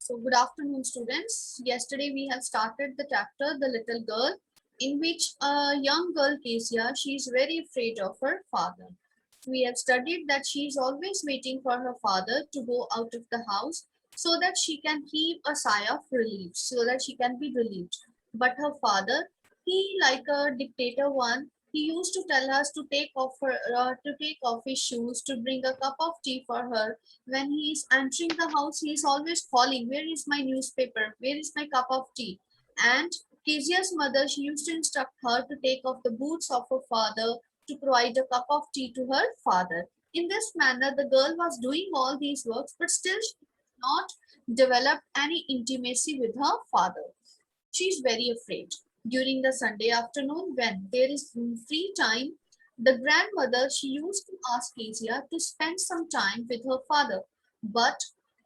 So good afternoon, students. Yesterday we have started the chapter The Little Girl, in which a young girl, Kezia, she is very afraid of her father. We have studied that she is always waiting for her father to go out of the house so that she can heave a sigh of relief, so that she can be relieved. But her father, he like a dictator one, he used to tell us to take off his shoes, to bring a cup of tea for her. When he is entering the house, he is always calling, "Where is my newspaper? Where is my cup of tea?" And Kezia's mother, she used to instruct her to take off the boots of her father to provide a cup of tea to her father. In this manner, the girl was doing all these works, but still she did not develop any intimacy with her father. She is very afraid. During the Sunday afternoon, when there is free time, the grandmother, she used to ask Kezia to spend some time with her father. But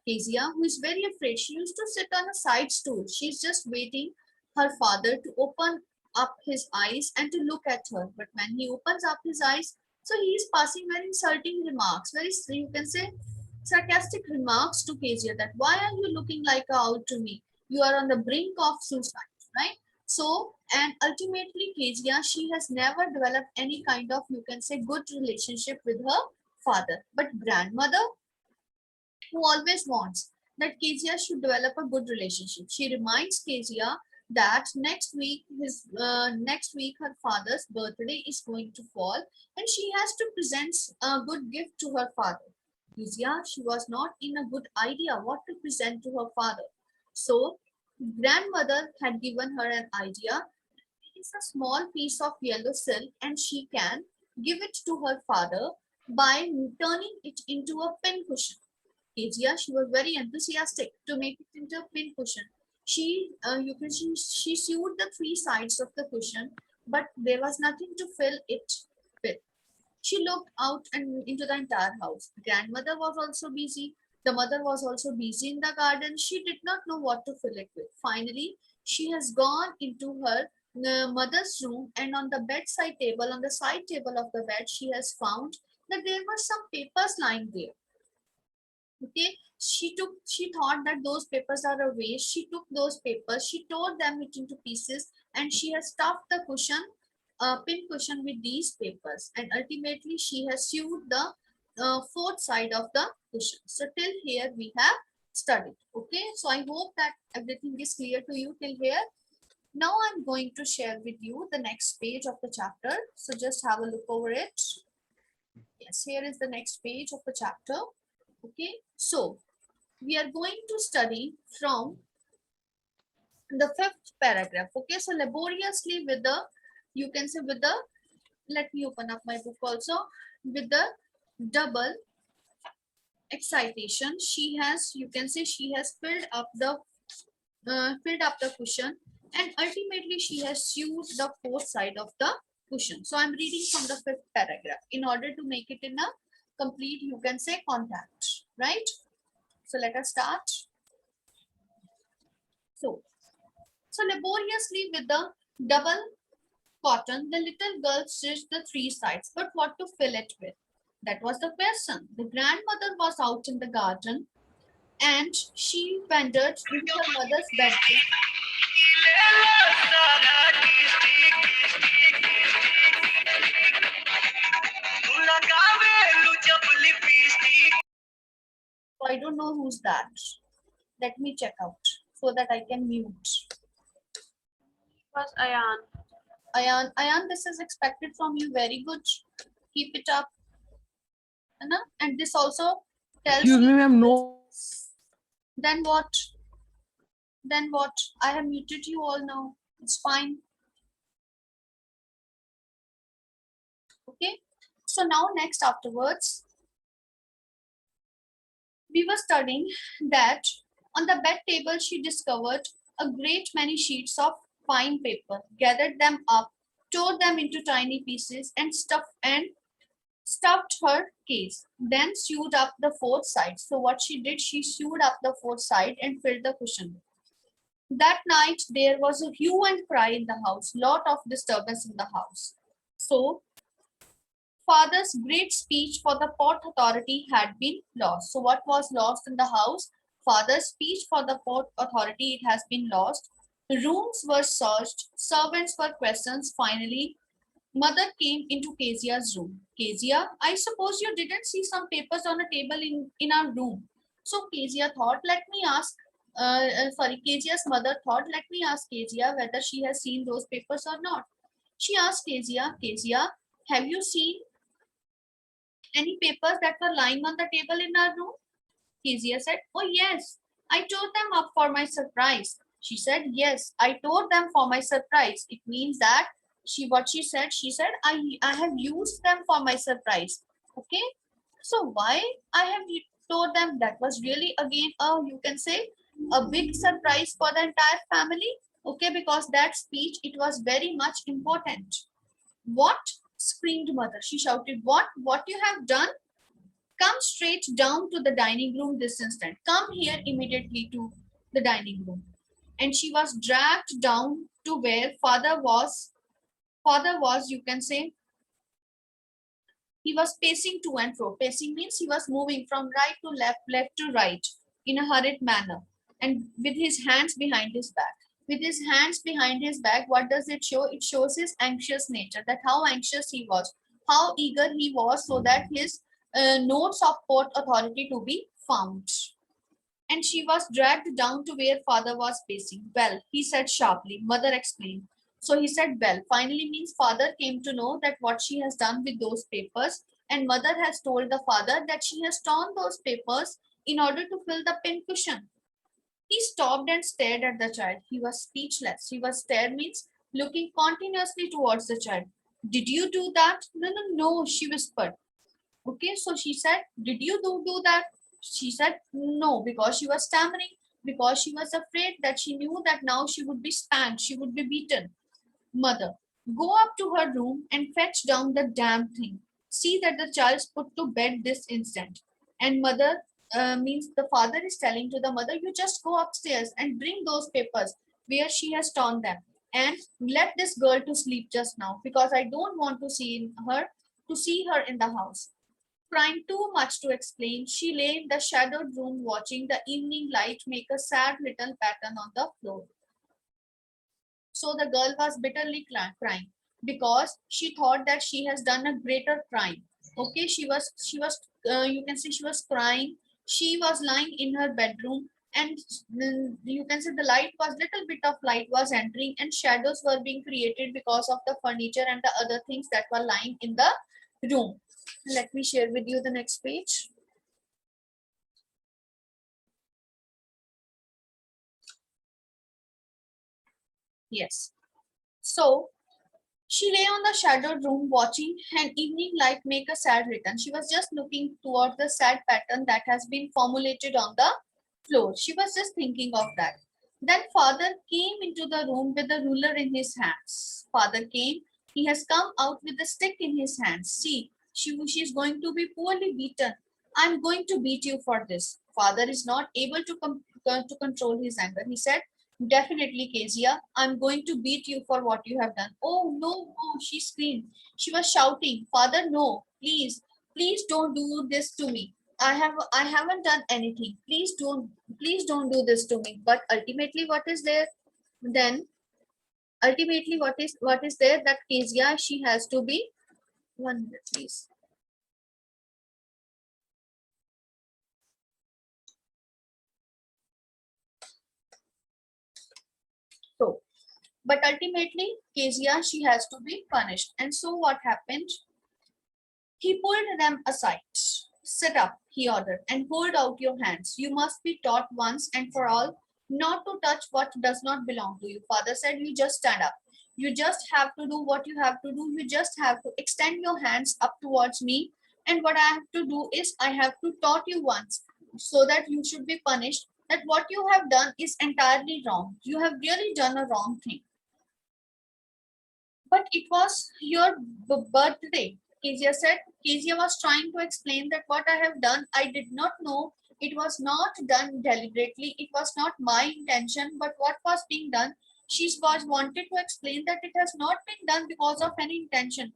Kezia, who is very afraid, she used to sit on a side stool. She's just waiting her father to open up his eyes and to look at her. But when he opens up his eyes, so he is passing very insulting remarks, very, you can say, sarcastic remarks to Kezia, that why are you looking like a owl to me? You are on the brink of suicide, right? So, and ultimately, Kezia, she has never developed any kind of, you can say, good relationship with her father. But grandmother, who always wants that Kezia should develop a good relationship, she reminds Kezia that next week her father's birthday is going to fall, and she has to present a good gift to her father. Kezia, she was not in a good idea what to present to her father. So grandmother had given her an idea. It's a small piece of yellow silk and she can give it to her father by turning it into a pin cushion. Kezia, she was very enthusiastic to make it into a pin cushion. She sewed the three sides of the cushion, but there was nothing to fill it with. She looked out and into the entire house. Grandmother was also busy. The mother was also busy in the garden. She did not know what to fill it with. Finally, she has gone into her mother's room, and on the bedside table, on the side table of the bed, she has found that there were some papers lying there. Okay, she thought that those papers are a waste. She took those papers, she tore them into pieces, and she has stuffed the cushion, pin cushion, with these papers, and ultimately she has sewed the fourth side of the cushion. So till here we have studied. Okay, so I hope that everything is clear to you till here. Now I'm going to share with you the next page of the chapter, so just have a look over it. Yes, here is the next page of the chapter. Okay, so we are going to study from the fifth paragraph. Okay, so laboriously with the, you can say with the, let me open up my book also, with the double excitation, she has, you can say, she has filled up the cushion, and ultimately she has sewed the fourth side of the cushion. So I'm reading from the fifth paragraph in order to make it in a complete, you can say, contact, right? So let us start. So laboriously with the double cotton, the little girl stitched the three sides, but what to fill it with? That was the question. The grandmother was out in the garden, and she wandered into her mother's bedroom. So I don't know who's that. Let me check out so that I can mute. Was Ayan. Ayan, this is expected from you. Very good. Keep it up. And this also tells Excuse me, ma'am. No. Then what? Then what? I have muted you all now. It's fine. Okay. So now next afterwards, we were studying that on the bed table she discovered a great many sheets of fine paper, gathered them up, tore them into tiny pieces, and stuffed her case. Then sewed up the fourth side. So what she did, she sewed up the fourth side and filled the cushion. That night there was a hue and cry in the house, lot of disturbance in the house. So father's great speech for the Port Authority had been lost. So what was lost in the house? Father's speech for the port authority, it has been lost. Rooms were searched, servants were questioned. Finally, mother came into Kezia's room. Kezia, I suppose you didn't see some papers on a table in our room. So Kezia thought, let me ask, Kezia's mother thought, let me ask Kezia whether she has seen those papers or not. She asked Kezia, Kezia, have you seen any papers that were lying on the table in our room? Kezia said, oh yes, I tore them up for my surprise. She said, yes, I tore them for my surprise. It means that she said, I have used them for my surprise. Okay. So why I have tore them? That was really again you can say a big surprise for the entire family. Okay, because that speech, it was very much important. What? Screamed mother. She shouted, what? What you have done? Come straight down to the dining room this instant. Come here immediately to the dining room. And she was dragged down to where father was. Father was, you can say, he was pacing to and fro. Pacing means he was moving from right to left, left to right in a hurried manner and with his hands behind his back. With his hands behind his back, what does it show? It shows his anxious nature, that how anxious he was, how eager he was so that his notes of port authority to be found. And she was dragged down to where father was pacing. Well, he said sharply. Mother explained. So he said, well, finally means father came to know that what she has done with those papers, and mother has told the father that she has torn those papers in order to fill the pin cushion. He stopped and stared at the child. He was speechless. He was stared means looking continuously towards the child. Did you do that? No, no, no, she whispered. Okay, so she said, did you do that? She said no, because she was stammering, because she was afraid that she knew that now she would be spanked, she would be beaten. Mother, go up to her room and fetch down the damn thing. See that the child's put to bed this instant. And mother means the father is telling to the mother, you just go upstairs and bring those papers where she has torn them, and let this girl to sleep just now, because I don't want to see her in the house. Crying too much to explain, she lay in the shadowed room watching the evening light make a sad little pattern on the floor. So the girl was bitterly crying because she thought that she has done a greater crime. Okay, you can say she was crying. She was lying in her bedroom, and you can say the light was little bit of light was entering, and shadows were being created because of the furniture and the other things that were lying in the room. Let me share with you the next page. Yes. So she lay on the shadowed room watching an evening light make a sad return. She was just looking toward the sad pattern that has been formulated on the floor. She was just thinking of that. Then father came into the room with a ruler in his hands. Father came. He has come out with a stick in his hands. See, she is going to be poorly beaten. I'm going to beat you for this. Father is not able to control his anger. He said, definitely, Kezia, I'm going to beat you for what you have done. Oh, no, no, she screamed. She was shouting, Father, no, please don't do this to me. I haven't done anything. Please don't do this to me. But ultimately, what is there? Then ultimately, what is there that Kezia, she has to be 1 minute, please. So, but ultimately, Kezia, she has to be punished. And so what happened? He pulled them aside. Sit up, he ordered, and hold out your hands. You must be taught once and for all not to touch what does not belong to you. Father said, you just stand up. You just have to do what you have to do. You just have to extend your hands up towards me. And what I have to do is I have to taught you once so that you should be punished. That what you have done is entirely wrong. You have really done a wrong thing. But it was your birthday, Kezia said. Kezia was trying to explain that what I have done, I did not know. It was not done deliberately. It was not my intention. But what was being done, she was wanted to explain that it has not been done because of any intention.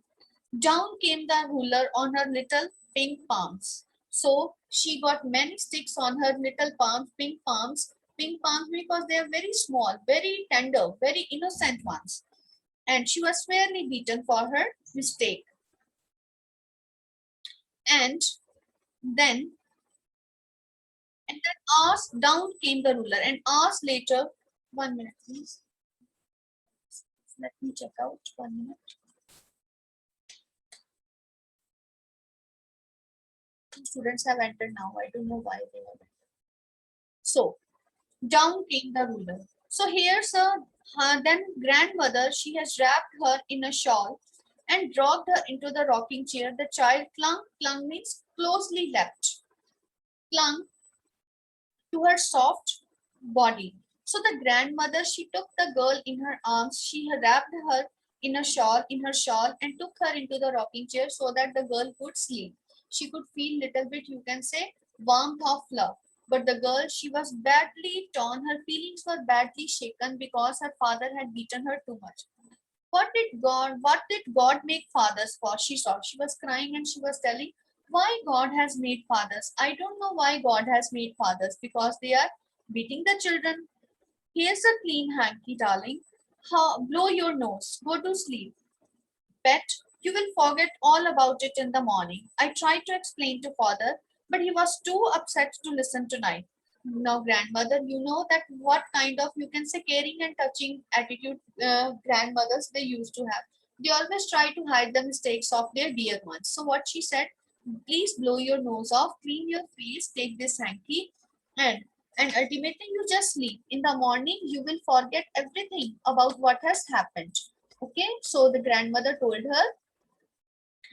Down came the ruler on her little pink palms. So she got many sticks on her little palms, pink palms because they are very small, very tender, very innocent ones. And she was fairly beaten for her mistake. And then, and then hours down came the ruler, and hours later, 1 minute please. Let me check out 1 minute. Students have entered now. I don't know why they have entered. So down came the ruler. So here's a then grandmother. She has wrapped her in a shawl and dropped her into the rocking chair. The child clung means closely leapt, clung to her soft body. So the grandmother, she took the girl in her arms. She wrapped her in her shawl, and took her into the rocking chair so that the girl could sleep. She could feel little bit, you can say, warmth of love. But the girl, she was badly torn. Her feelings were badly shaken because her father had beaten her too much. What did God make fathers for? She saw. She was crying and she was telling why God has made fathers. I don't know why God has made fathers, because they are beating the children. Here's a clean hanky, darling. Blow your nose. Go to sleep. Bet you will forget all about it in the morning. I tried to explain to father, but he was too upset to listen tonight. Now, grandmother, you know that what kind of, you can say, caring and touching attitude grandmothers they used to have. They always try to hide the mistakes of their dear ones. So what she said, please blow your nose off, clean your face, take this hanky, and ultimately you just sleep. In the morning, you will forget everything about what has happened. Okay, so the grandmother told her,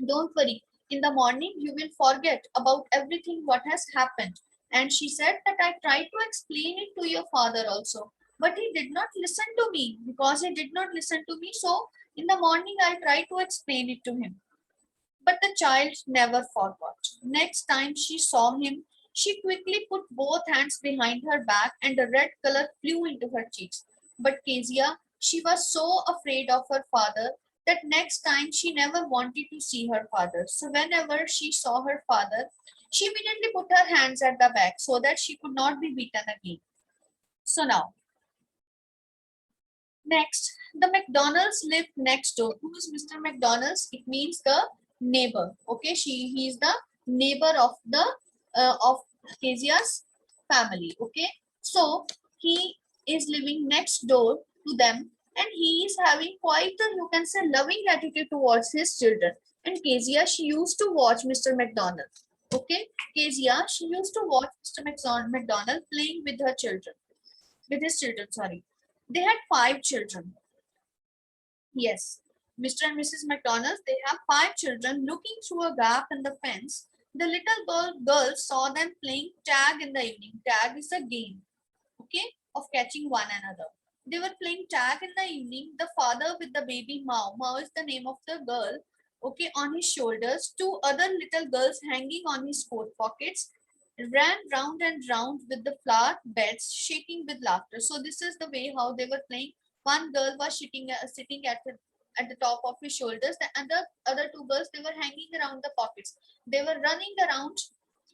don't worry, in the morning you will forget about everything what has happened. And she said that I tried to explain it to your father also, but he did not listen to me. Because he did not listen to me, so in the morning I tried to explain it to him. But the child never forgot. Next time she saw him, she quickly put both hands behind her back and the red color flew into her cheeks. But Kezia, she was so afraid of her father that next time she never wanted to see her father. So whenever she saw her father, she immediately put her hands at the back so that she could not be beaten again. So now, next, the McDonald's lived next door. Who is Mr. McDonald's? It means the neighbor. Okay, he is the neighbor of Kezia's family. Okay, so he is living next door to them, and he is having quite a, you can say, loving attitude towards his children. And Kezia, she used to watch Mr. McDonald. Okay, Kezia, she used to watch Mr. McDonald playing with her children, with his children. Sorry, they had 5 children. Yes, Mr. and Mrs. McDonald, they have 5 children. Looking through a gap in the fence, the little girl saw them playing tag in the evening. Tag is a game, okay, of catching one another. They were playing tag in the evening. The father with the baby Mao, Mao is the name of the girl, okay, on his shoulders, 2 other little girls hanging on his coat pockets, ran round and round with the flower beds, shaking with laughter. So this is the way how they were playing. One girl was sitting at the top of his shoulders. The other 2 girls, they were hanging around the pockets. They were running around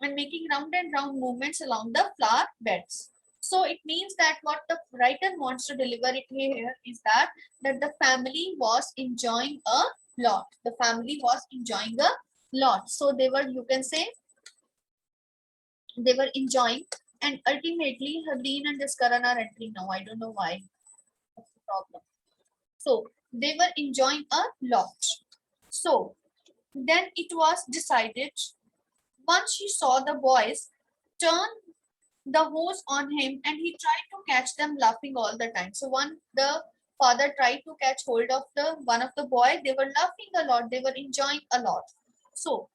and making round and round movements along the flower beds. So it means that what the writer wants to deliver it here is that the family was enjoying a lot. The family was enjoying a lot. So they were, you can say, they were enjoying, and ultimately Dean and this Karan are entering now. I don't know why. What's the problem? So they were enjoying a lot. So then it was decided, once she saw the boys turn the hose on him, and he tried to catch them laughing all the time. So the father tried to catch hold of the one of the boy. They were laughing a lot. They were enjoying a lot. So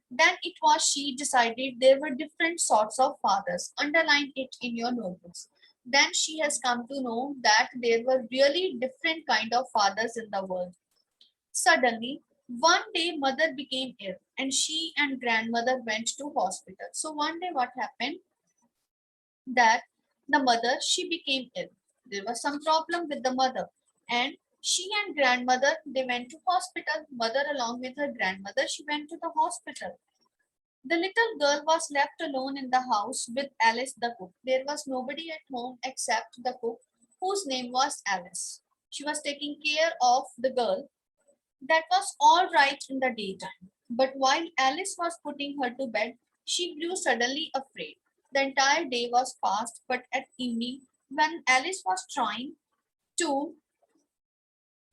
then it was she decided there were different sorts of fathers. Underline it in your notebooks. Then she has come to know that there were really different kind of fathers in the world. Suddenly, one day mother became ill and she and grandmother went to hospital. So one day what happened, that the mother, she became ill. There was some problem with the mother, and she and grandmother, they went to hospital. Mother along with her grandmother, she went to the hospital. The little girl was left alone in the house with Alice the cook. There was nobody at home except the cook, whose name was Alice. She was taking care of the girl. That was all right in the daytime. But while Alice was putting her to bed, she grew suddenly afraid. The entire day was past, but at evening, when Alice was trying to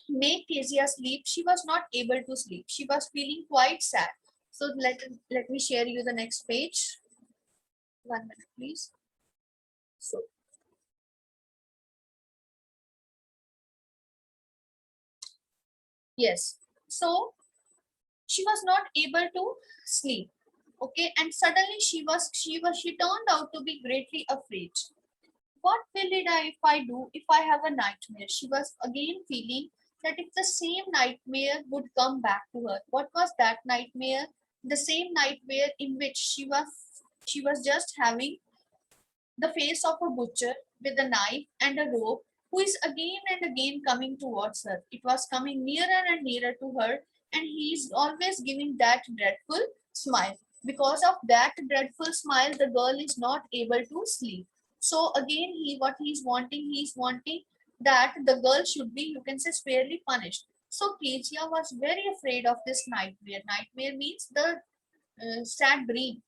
make Kezia sleep, she was not able to sleep. She was feeling quite sad. So let me share you the next page. 1 minute, please. So, yes. So she was not able to sleep. Okay, and suddenly she turned out to be greatly afraid. What will it I if I do if I have a nightmare? She was again feeling that if the same nightmare would come back to her. What was that nightmare? The same nightmare in which she was just having the face of a butcher with a knife and a rope, who is again and again coming towards her. It was coming nearer and nearer to her, and he is always giving that dreadful smile. Because of that dreadful smile, the girl is not able to sleep. So again, he's wanting that the girl should be, you can say, fairly punished. So Kezia was very afraid of this nightmare. Nightmare means the sad dream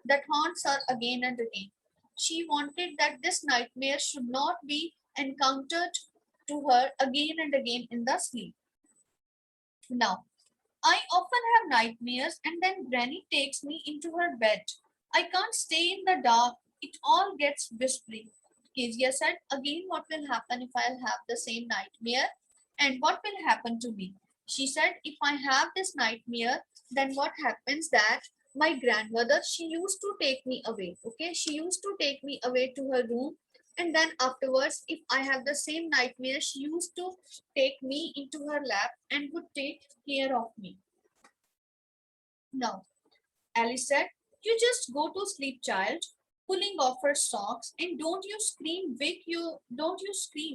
that haunts her again and again. She wanted that this nightmare should not be encountered to her again and again in the sleep. Now, I often have nightmares and then Granny takes me into her bed. I can't stay in the dark. It all gets whispery. Kezia said, again, what will happen if I'll have the same nightmare? And what will happen to me? She said, if I have this nightmare, then what happens that my grandmother, she used to take me away. Okay, she used to take me away to her room. And then afterwards, if I have the same nightmare, she used to take me into her lap and would take care of me. Now, Alice said, you just go to sleep, child, pulling off her socks, and don't you scream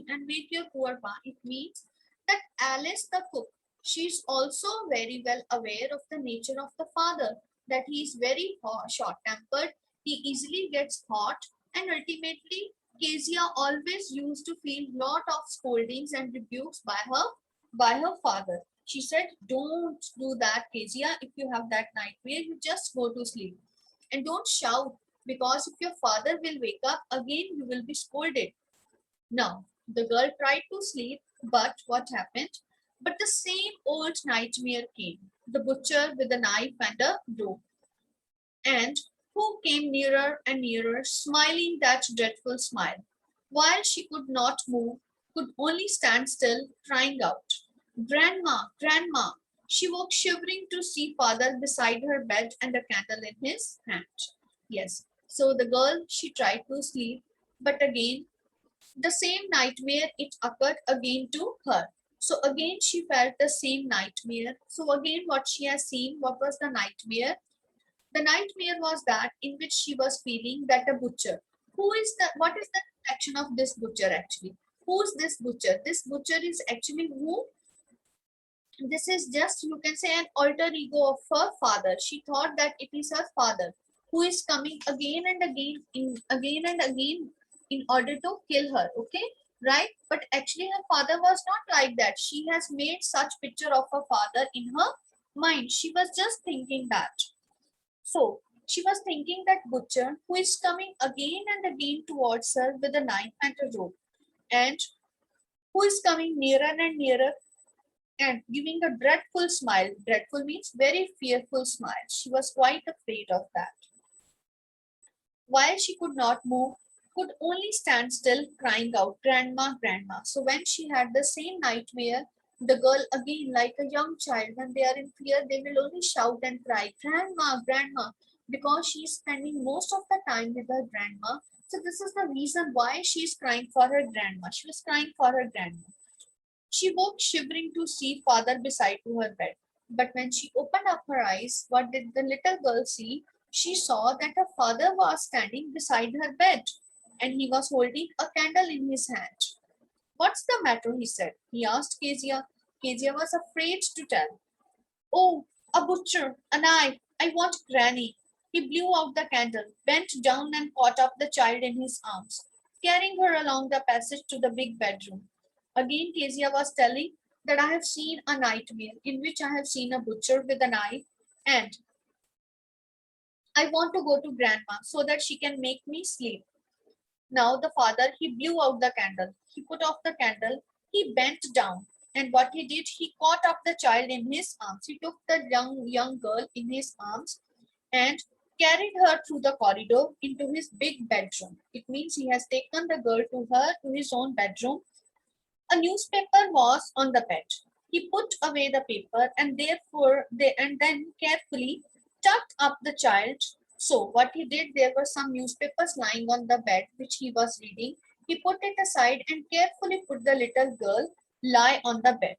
and wake your poor pa. It means that Alice the cook, she's also very well aware of the nature of the father, that he is very short-tempered, he easily gets hot, and ultimately Kezia always used to feel lot of scoldings and rebukes by her father. She said, don't do that, Kezia. If you have that nightmare, you just go to sleep. And don't shout, because if your father will wake up, again you will be scolded. Now, the girl tried to sleep, but what happened? But the same old nightmare came. The butcher with a knife and a rope. And who came nearer and nearer, smiling that dreadful smile, while she could not move, could only stand still, crying out, Grandma, Grandma! She woke shivering to see father beside her bed and a candle in his hand. Yes, so the girl, she tried to sleep, but again, the same nightmare, it occurred again to her. So again, she felt the same nightmare. So again, what she has seen, what was the nightmare? The nightmare was that in which she was feeling that a butcher. What is the action of this butcher actually? Who's this butcher? This butcher is actually who? This is just, you can say, an alter ego of her father. She thought that it is her father who is coming again and again in order to kill her. Okay, right? But actually, her father was not like that. She has made such picture of her father in her mind. She was just thinking that. So she was thinking that butcher who is coming again and again towards her with a knife and a rope, and who is coming nearer and nearer and giving a dreadful smile. Dreadful means very fearful smile. She was quite afraid of that. While she could not move, could only stand still, crying out, Grandma, Grandma. So when she had the same nightmare, the girl again, like a young child, when they are in fear, they will only shout and cry, Grandma, Grandma, because she is spending most of the time with her grandma. So this is the reason why she is crying for her grandma. She was crying for her grandma. She woke shivering to see father beside to her bed. But when she opened up her eyes, what did the little girl see? She saw that her father was standing beside her bed, and he was holding a candle in his hand. What's the matter? He said. He asked Kezia. Kezia was afraid to tell. Oh, a butcher, a knife. I want Granny. He blew out the candle, bent down and caught up the child in his arms, carrying her along the passage to the big bedroom. Again, Kezia was telling that I have seen a nightmare in which I have seen a butcher with a knife, and I want to go to grandma so that she can make me sleep. Now the father, he blew out the candle. He put off the candle. He bent down. And what he did, he caught up the child in his arms. He took the young girl in his arms and carried her through the corridor into his big bedroom. It means he has taken the girl to his own bedroom. A newspaper was on the bed. He put away the paper and then carefully tucked up the child. So what he did, there were some newspapers lying on the bed which he was reading. He put it aside and carefully put the little girl lie on the bed.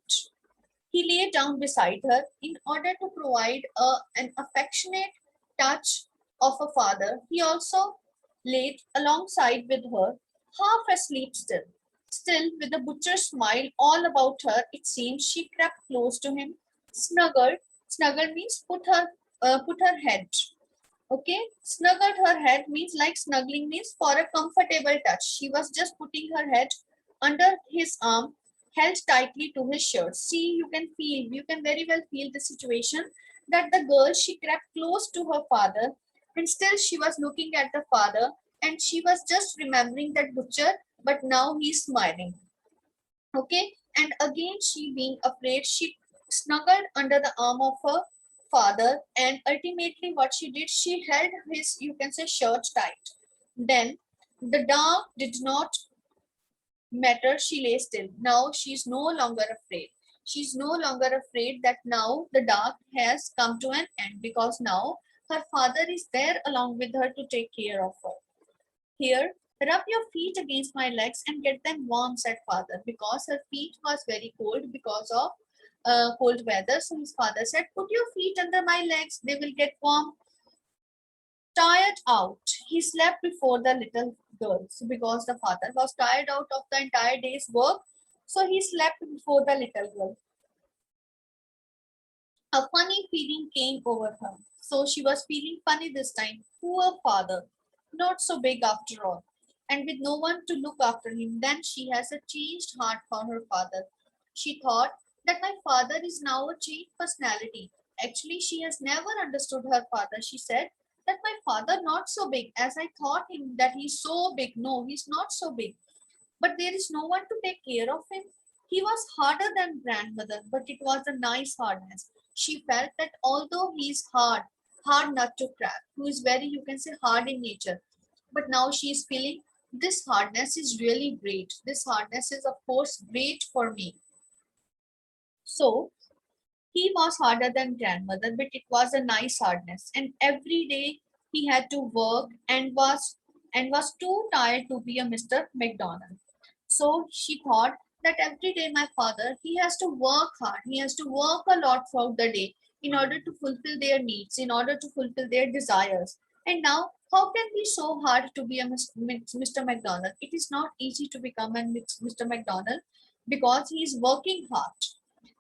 He lay down beside her in order to provide an affectionate touch of a father. He also laid alongside with her, half asleep still. Still, with a butcher's smile all about her, it seemed she crept close to him, snuggled. Snuggled means put her head. Okay, snuggled her head means like snuggling means for a comfortable touch. She was just putting her head under his arm, held tightly to his shirt. See, you can very well feel the situation that the girl, she crept close to her father and still she was looking at the father and she was just remembering that butcher, but now he's smiling. Okay, and again she being afraid, she snuggled under the arm of her father and ultimately what she did, she held his, you can say, shirt tight. Then the dark did not matter, she lay still. Now she's no longer afraid. She's no longer afraid that now the dark has come to an end because now her father is there along with her to take care of her. Here, rub your feet against my legs and get them warm, said father, because her feet was very cold because of cold weather. So his father said, put your feet under my legs, they will get warm. Tired out, he slept before the little girl. So because the father was tired out of the entire day's work, so he slept before the little girl. A funny feeling came over her. So she was feeling funny this time. Poor father, not so big after all. And with no one to look after him, then she has a changed heart for her father. She thought that my father is now a changed personality. Actually, she has never understood her father. She said that my father not so big as I thought him that he's so big. No, he's not so big. But there is no one to take care of him. He was harder than grandmother, but it was a nice hardness. She felt that although he is hard nut to crack, who is very, you can say, hard in nature, but now she is feeling this hardness is really great. This hardness is, of course, great for me. So he was harder than grandmother, but it was a nice hardness. And every day he had to work and was too tired to be a Mr. McDonald. So she thought that every day my father, he has to work hard. He has to work a lot throughout the day in order to fulfill their needs, in order to fulfill their desires. And now, how can be so hard to be a Mr. McDonald? It is not easy to become a Mr. McDonald because he is working hard.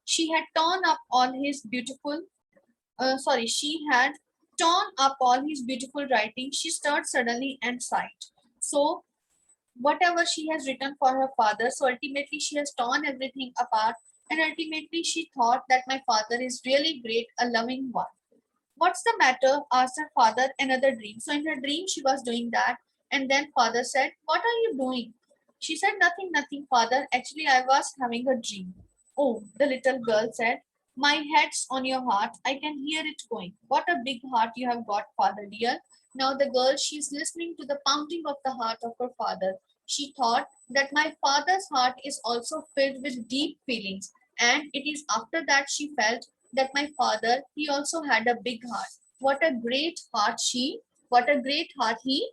She had torn up all his beautiful, she had torn up all his beautiful writing. She stirred suddenly and sighed. So whatever she has written for her father, so ultimately she has torn everything apart and ultimately she thought that my father is really great, a loving one. What's the matter? Asked her father another dream. So in her dream she was doing that and then father said, what are you doing? She said, nothing, nothing, father. Actually, I was having a dream. Oh, the little girl said, my head's on your heart. I can hear it going. What a big heart you have got, father dear. Now the girl, she's listening to the pounding of the heart of her father. She thought that my father's heart is also filled with deep feelings. And it is after that she felt that my father, he also had a big heart. What a great heart what a great heart he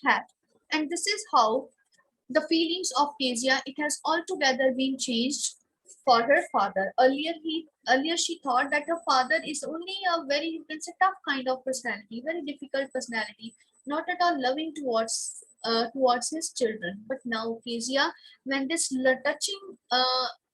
had. And this is how the feelings of Kezia, it has altogether been changed for her father. Earlier she thought that her father is only a very, you can say, tough kind of personality, very difficult personality, not at all loving towards his children. But now Kezia, when this touching,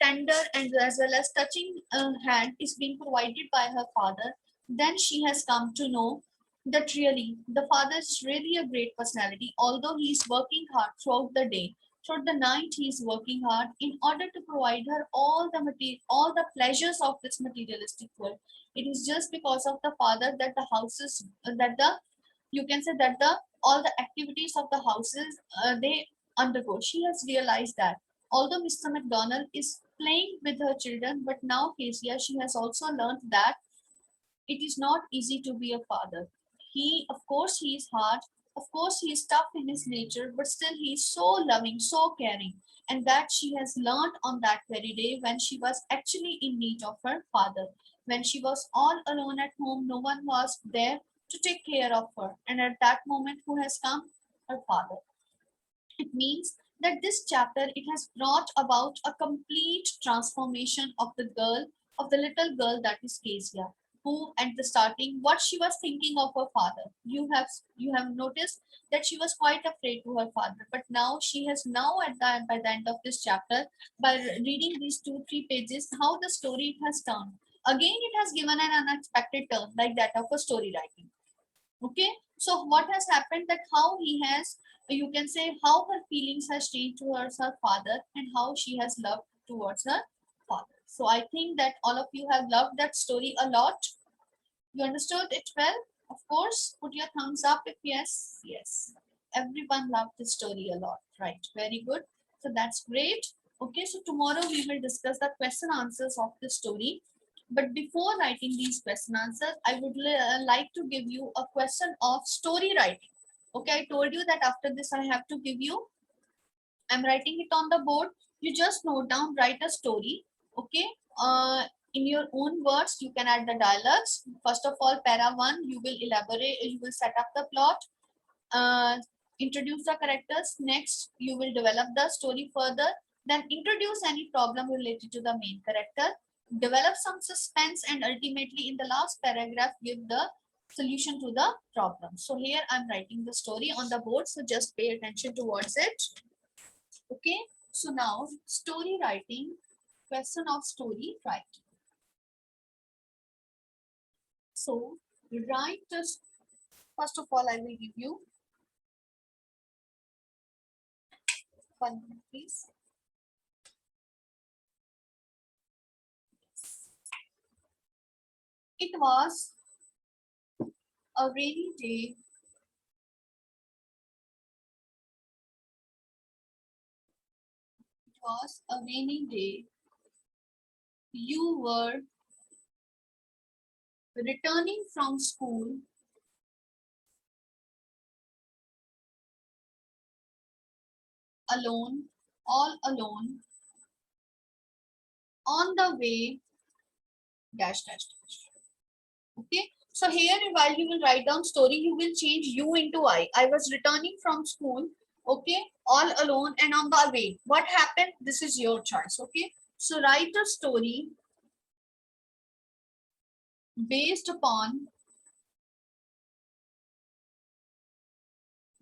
tender and as well as touching hand is being provided by her father, then she has come to know that really the father is really a great personality, although he is working hard throughout the day. Throughout the night, he is working hard in order to provide her all the material, all the pleasures of this materialistic world. It is just because of the father that the houses, that the you can say that the all the activities of the houses they undergo. She has realized that although Mr. McDonald is playing with her children, but now Kezia, she has also learned that it is not easy to be a father. He, of course, he is hard. Of course, he is tough in his nature, but still he is so loving, so caring. And that she has learned on that very day when she was actually in need of her father. When she was all alone at home, no one was there to take care of her. And at that moment, who has come? Her father. It means that this chapter it has brought about a complete transformation of the girl, of the little girl that is Kezia, who at the starting what she was thinking of her father. You have noticed that she was quite afraid to her father, but now she has now at the by the end of this chapter, by reading these 2-3 pages, how the story it has turned. Again, it has given an unexpected turn like that of a story writing. Okay, so what has happened, that how he has, you can say how her feelings has changed towards her father and how she has loved towards her father. So I think that all of you have loved that story a lot. You understood it well? Of course, put your thumbs up if yes. Yes, everyone loved the story a lot, right? Very good. So that's great. Okay, so tomorrow we will discuss the question answers of the story. But before writing these question answers, I would like to give you a question of story writing. Okay, I told you that after this I have to give you, I'm writing it on the board. You just note down, write a story. Okay. In your own words, you can add the dialogues. First of all, para one, you will elaborate, you will set up the plot, uh, introduce the characters. Next, you will develop the story further. Then introduce any problem related to the main character. Develop some suspense, and ultimately, in the last paragraph, give the solution to the problem. So here I'm writing the story on the board. So just pay attention towards it. Okay, so now story writing, question of story writing. So write this. First of all, I will give you 1 minute, please. It was a rainy day. It was a rainy day. You were returning from school alone, all alone, on the way, dash, dash, dash. Okay. So here, while you will write down story, you will change you into I. I was returning from school, okay, all alone and on the way. What happened? This is your choice, okay. So write a story based upon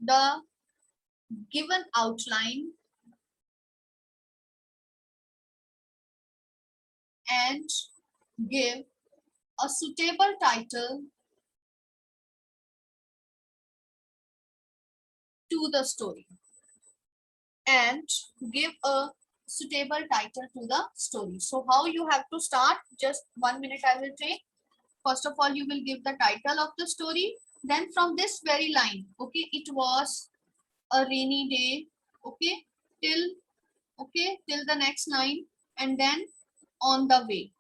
the given outline and give a suitable title to the story. And give a suitable title to the story. So how you have to start? Just 1 minute I will take. First of all, you will give the title of the story. Then from this very line, okay, it was a rainy day, okay, till, okay, till the next line, and then on the way.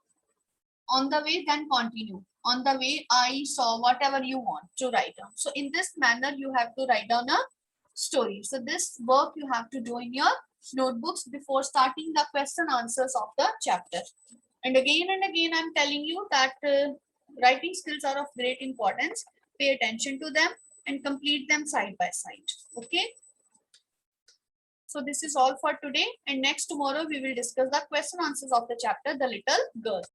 On the way, then continue. On the way, I saw, whatever you want to write down. So in this manner, you have to write down a story. So this work you have to do in your notebooks before starting the question answers of the chapter. And again, I'm telling you that writing skills are of great importance. Pay attention to them and complete them side by side. Okay. So this is all for today. And next tomorrow we will discuss the question answers of the chapter, The Little Girl.